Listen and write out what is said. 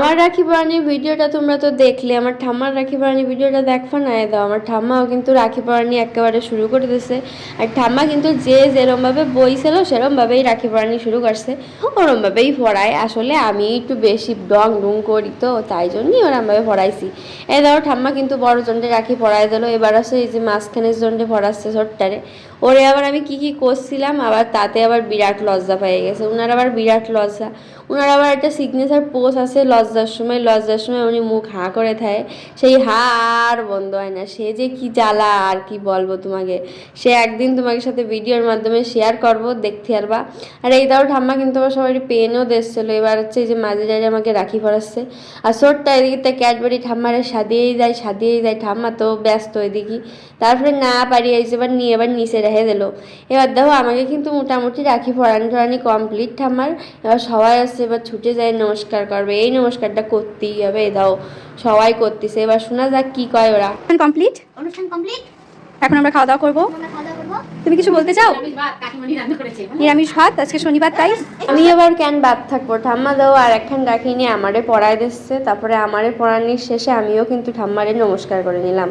আমার রাখি পরানির ভিডিওটা তোমরা তো দেখলে, আমার ঠাম্মার রাখি পরানির ভিডিওটা দেখবা না দাও। আমার ঠাম্মাও কিন্তু রাখি পরানি একেবারে শুরু করে দিয়েছে। আর ঠাম্মা কিন্তু যে যেরমভাবে বইছিল সেরমভাবেই রাখি পরানি শুরু করছে, ওরমভাবেই পড়ায়। আসলে আমি একটু বেশি ডং ডুং করি তো, তাই জন্যই ওরমভাবে পড়াইছি। এই ধরো ঠাম্মা কিন্তু বড় জনটে রাখি পড়াই দিল। এবার আছে এই যে মাঝখানের জনটে পড়াচ্ছে ছোট্টারে। ওরে আবার আমি কি করছিলাম, আবার তাতে আবার বিরাট লজ্জা পেয়ে গেছে। ওনার আবার বিরাট লজ্জা। ওনার আবার একটা সিগনেচার পোজ আছে, লজ্জার সময় উনি মুখ হাঁ করে থাকে, সেই হাঁ আর বন্ধ হয় না। সে যে কি জ্বালা আর কি বলবো তোমাকে, সে একদিন তোমাদের সাথে ভিডিওর মাধ্যমে শেয়ার করবো, দেখতে পারবা। আর এই দাও ঠাম্মা কিন্তু আমার সবাই পেনও দিচ্ছিল। এবার হচ্ছে এই যে মাঝে যাই আমাকে রাখি পরাচ্ছে। আর ছোট্ট এদিকে ক্যাডবেরি ঠাম্মারে সাদিয়েই যায়। ঠাম্মা তো ব্যস্ত এদিকে। তারপরে না পারি এই যে এবার নিচে রেখে দিল। এবার দেখো আমাকে কিন্তু মোটামুটি রাখি পরানি কমপ্লিট ঠাম্মার। এবার সবাই আসছে, এবার ছুটে যায় নমস্কার করবে। এই নমস্কারটা করতেই হবে, দাও সবাই করতেছে। এবার শোনা যাক কি কয় ওরা। কমপ্লিট, অনুষ্ঠান কমপ্লিট। এখন আমরা খাওয়া দাওয়া করবো। তুমি কিছু বলতে চাও? নিরামিষ ভাত, আজকে শনিবার তাই। আমি এবার কেন বাদ থাকবো, ঠাম্মা দাও আর একখান রাখি নিয়ে আমারে পড়ায় দিচ্ছে। তারপরে আমারে পড়ানির শেষে আমিও কিন্তু ঠাম্মারে নমস্কার করে নিলাম।